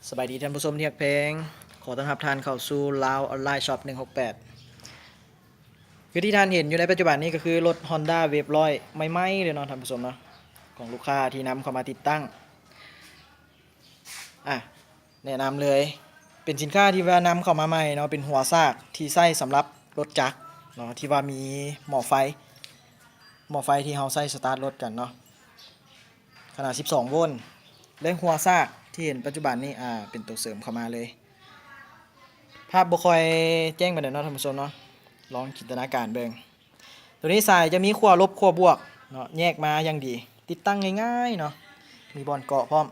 สบายดีท่านผู้ชมที่รักเพลงขอต้อนรับท่านเข้าสู่ลาวออนไลน์ช็อป168คือที่ท่านเห็นอยู่ในปัจจุบันนี้ก็คือรถ Honda Wave 100ใหม่ๆเลยเนาะท่านผู้ชมเนาะของลูกค้าที่นำเข้ามาติดตั้งแนะนำเลยเป็นสินค้าที่ว่านำเข้ามาใหม่เนาะเป็นหัวซากที่ใช้สำหรับรถจักรเนาะที่ว่ามีหม้อไฟที่เราใช้สตาร์ทรถกันเนาะขนาด12โวลต์และหัวซากที่เห็นปัจจุบันนี้เป็นตัวเสริมเข้ามาเลยภาพบ่ค่อยแจ้งปานใดเนาะท่านผู้ชมเนาะลองจินตนาการเบิ่งตัวนี้สายจะมีขั้วลบขั้วบวกเนาะแยกมาอย่างดีติดตั้งง่ายๆเนาะมีบอลเกาะพร้อม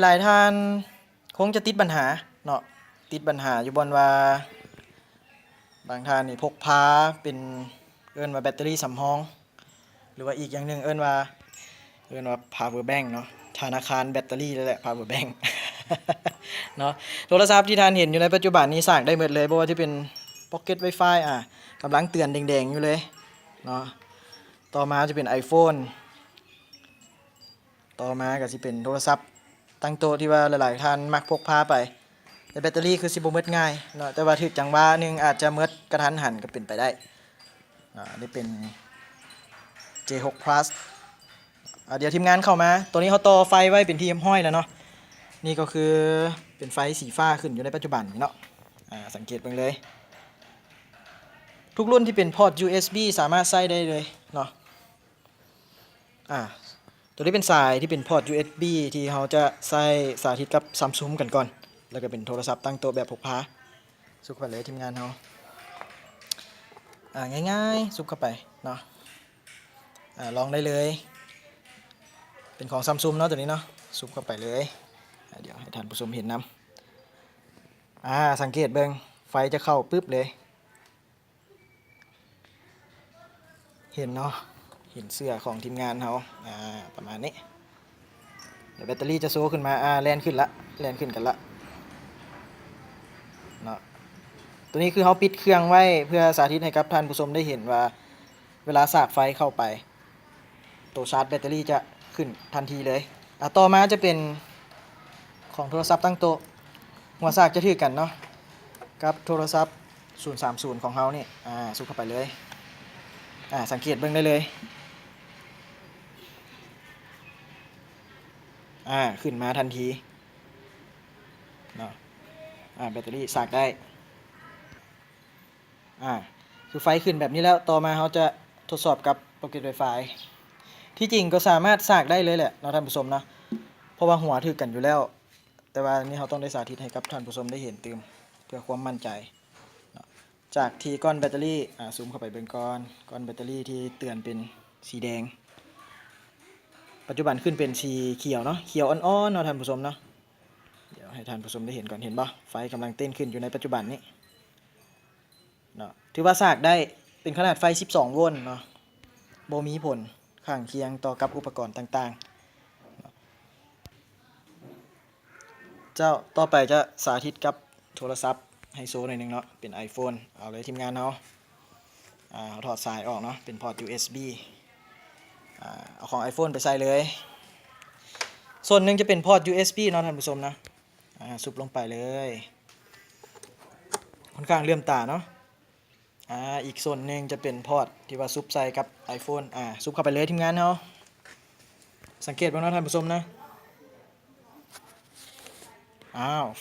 หลายๆท่านคงจะติดปัญหาเนาะติดปัญหาอยู่บนว่าบางท่านนี่พกพาเป็นเอิ้นว่าแบตเตอรี่สำรองหรือว่าอีกอย่างหนึงเอิ้นว่าpower bank เนาะธนาคารแบตเตอรี่นั่นแหละ power bank เนาะโทรศัพท์ที่ท่านเห็นอยู่ในปัจจุบันนี้สร้างได้หมดเลยเพราะว่าที่เป็น Pocket Wi-Fi กำลังเตือนแดงๆอยู่เลยเนาะต่อมาจะเป็น iPhone ต่อมาก็สิเป็นโทรศัพท์ตั้งโต๊ะที่ว่าหลายๆท่านมักพกพาไปแต่แบตเตอรี่คือสิบ่หมดง่ายเนาะแต่ว่าถึกจังหวะหนึงอาจจะหมดกระทันหันก็เป็นไปได้นี่เป็น J6 Plus เดี๋ยวทีมงานเข้ามาตัวนี้เขาต่อไฟไว้เป็นที่ห้อยแล้วเนาะนี่ก็คือเป็นไฟสีฟ้าขึ้นอยู่ในปัจจุบันนี้เนาะสังเกตเบิ่งเลยทุกรุ่นที่เป็นพอร์ต USB สามารถใส่ได้เลยเนาะตัวนี้เป็นสายที่เป็นพอร์ต USB ที่เขาจะใส่สาธิตกับ Samsung กันก่อนแล้วก็เป็นโทรศัพท์ตั้งโต๊ะแบบพกพาซุกเข้าไปเลยทีมงานเขาง่ายๆซุกเข้าไปเนาะลองได้เลยเป็นของ Samsung เนาะตัวนี้เนาะซุกเข้าไปเลยเดี๋ยวให้ท่านผู้ชมเห็นนำสังเกตเบิ่งไฟจะเข้าปึ๊บเลยเห็นเนาะเห็นเสื้อของทีมงานเขาประมาณนี้เดี๋ยวแบตเตอรี่จะโซขึ้นมาแล่นขึ้นกันละเนาะตัวนี้คือเขาปิดเครื่องไว้เพื่อสาธิตให้กับท่านผู้ชมได้เห็นว่าเวลาสากไฟเข้าไปตัวชาร์จแบตเตอรี่จะขึ้นทันทีเลยต่อมาจะเป็นของโทรศัพท์ตั้งโต๊ะหัวสากจะถือกันเนาะกับโทรศัพท์030ของเขานี่ซุกเข้าไปเลยสังเกตเบิ่งได้เลยขึ้นมาทันทีเนาะแบตเตอรี่สากได้คือไฟขึ้นแบบนี้แล้วต่อมาเขาจะทดสอบกับ Pocket Wi-Fi ที่จริงก็สามารถสากได้เลยแหละเนาะท่านผู้ชมนะเพราะว่าหัวถือกันอยู่แล้วแต่ว่านี่เขาต้องได้สาธิตให้กับท่านผู้ชมได้เห็นเติมเพื่อความมั่นใจจากที่ก้อนแบตเตอรี่ซูมเข้าไปเป็นก้อนแบตเตอรี่ที่เตือนเป็นสีแดงปัจจุบันขึ้นเป็นสีเขียวเนาะเขียวอ่อนๆเนาะท่านผู้ชมเนาะเดี๋ยวให้ท่านผู้ชมได้เห็นก่อนเห็นป่ะไฟกำลังเต้นขึ้นอยู่ในปัจจุบันนี้เนาะถือว่าสากได้เป็นขนาดไฟ12โวลต์เนาะบ่มีผลข้างเคียงต่อกับอุปกรณ์ต่างๆเจ้าต่อไปจะสาธิตกับโทรศัพท์ไฮโซหน่อยนึงเนาะเป็น iPhone เอาเลยทีมงานเนาะเขาถอดสายออกเนาะเป็นพอร์ต USB เอาของ iPhone ไปใส่เลยส่วนหนึ่งจะเป็นพอร์ต USB เนาะท่านผู้ชมนะซุปลงไปเลยค่อนข้างเลื่อมตาเนาะอีกส่วนหนึ่งจะเป็นพอร์ตที่ว่าซุปใส่กับ iPhone ซุปเข้าไปเลยทีมงานเนาะสังเกตบ้างเนาะท่านผู้ชมนะ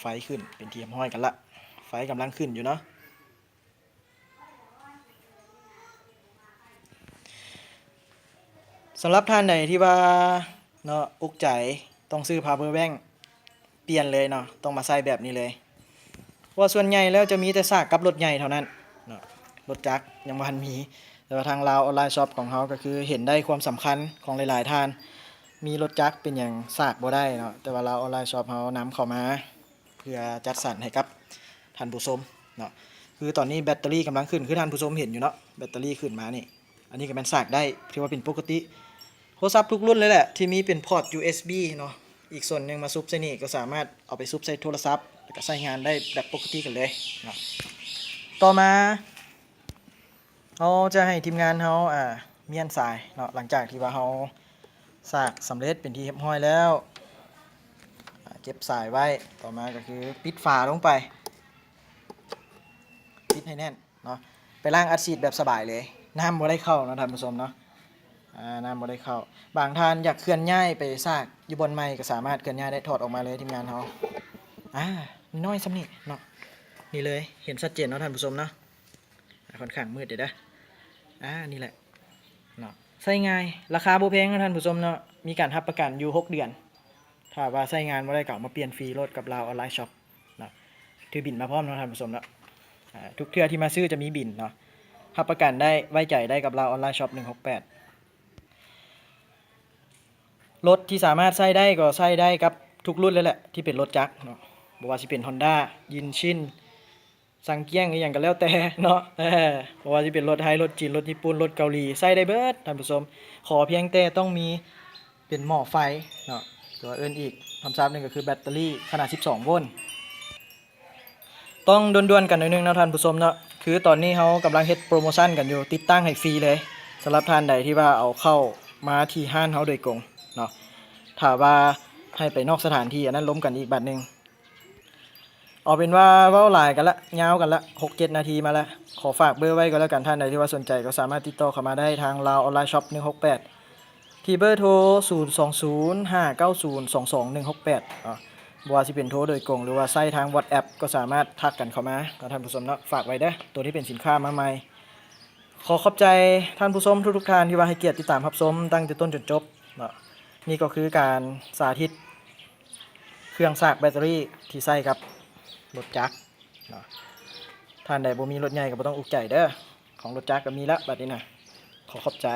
ไฟขึ้นเป็นทีมห้อยกันละไฟกำลังขึ้นอยู่เนาะสำหรับท่านไหนที่ว่าเนาะอุกใจต้องซื้อ power bank เปลี่ยนเลยเนาะต้องมาใส่แบบนี้เลยเพราะส่วนใหญ่แล้วจะมีแต่ซากกับรถใหญ่เท่านั้นเนาะรถจักรยังบ่ทันมีแต่ว่าทางลาวออนไลน์ช็อปของเขาก็คือเห็นได้ความสำคัญของหลายๆท่านมีรถจักรเป็นอย่างซากบ่ได้เนาะแต่ว่าลาวออนไลน์ช็อปเขานำเข้ามาเพื่อจัดสรรให้กับท่านผู้ชมเนาะคือตอนนี้แบตเตอรี่กำลังขึ้นคือท่านผู้ชมเห็นอยู่เนาะแบตเตอรี่ขึ้นมานี่อันนี้ก็เป็นซากได้ถือว่าเป็นปกติโทรศัพท์ทุกรุ่นเลยแหละที่มีเป็นพอร์ต USB เนาะอีกส่วนหนึ่งมาซุปใส่นี่ก็สามารถเอาไปซุปใส่โทรศัพท์แล้วก็ใช้งานได้แบบปกติกันเลยเนาะต่อมาเราจะให้ทีมงานเขาเมียนสายเนาะหลังจากที่ว่าเขาสากสำเร็จเป็นที่เรียบร้อยแล้ว เก็บสายไว้ต่อมาก็คือปิดฝาลงไปปิดให้แน่นเนาะไปล้างอัดฉีดแบบสบายเลยน้ำบ่ได้เข้าเนาะท่านผู้ชมเนาะน้ำบ่ได้เข้าบางท่านอยากเคลื่อนย้ายไปซากอยู่บนไม้ก็สามารถเคลื่อนย้ายได้ถอดออกมาเลยทีมงานเขาน้อยสำนี่เนาะนี่เลยเห็นชัดเจนเนาะท่านผู้ชมเนาะค่อนข้างมืดเดี๋ยวนะนี่แหละเนาะใช้ง่ายราคาบ่แพงนะท่านผู้ชมเนาะมีการรับประกันอยู่6 เดือนถ้าว่าใช้งานบ่ได้ก็เอามาเปลี่ยนฟรีรถกับเราออนไลน์ช็อปเนาะถือบินมาพร้อมเนาะท่านผู้ชมเนาะทุกเทื่อที่มาซื้อจะมีบินเนาะรับประกันได้ไว้ใจได้กับเราออนไลน์ช็อป168รถที่สามารถใช้ได้ก็ใช้ได้กับทุกรุ่นเลยแหละที่เป็นรถจักรเนาะบ่ว่าสิเป็น Honda ยินชินสังเกียงอหย่างก็แล้วแต่เนาะเพราะว่าสิเป็นรถไทยรถจีนรถญี่ปุ่นรถเกาหลีใช้ได้เบิดท่านผู้ชมขอเพียงแต่ต้องมีเป็นหม้อไฟเนาะตัวอื่นอีกคำศัพท์หนึงก็คือแบตเตอรี่ขนาด12 โวลต์ต้องด่วนๆกันหน่อยนึงนะท่านผู้ชมเนาะคือตอนนี้เขากำลังเฮ็ดโปรโมชั่นกันอยู่ติดตั้งให้ฟรีเลยสำหรับท่านใดที่ว่าเอาเข้ามาที่ห้านเขาโดยตรงเนาะถ้าว่าให้ไปนอกสถานที่อันนั้นล้มกันอีกบัดนึงเอาเป็นว่าเว้าหลายกันละยาวกันละ 6-7 นาทีมาแล้วขอฝากเบอร์ไว้ก็แล้วกันท่านใดที่ว่าสนใจก็สามารถติดต่อเข้ามาได้ทาง Lao Online Shop 168ที่เบอร์โทร 02059022168บ่ว่าสิเป็นโทรโดยตรงหรือว่าใช้ทาง WhatsApp ก็สามารถทักกันเข้ามาท่านผู้ชมเนาะฝากไว้เด้อตัวที่เป็นสินค้ามาใหม่ขอขอบใจท่านผู้ชมทุกๆท่านที่ว่าให้เกียรติติดตามรับชมตั้งแต่ต้นจนจบเนาะนี่ก็คือการสาธิตเครื่องซากแบตเตอรี่ที่ใช้กับรถจักรเนาะท่านใดบ่มีรถใหญ่ก็บ่ต้องอุกใจเด้อของรถจักรก็มีแล้วบัดนี้นะขอขอบใจ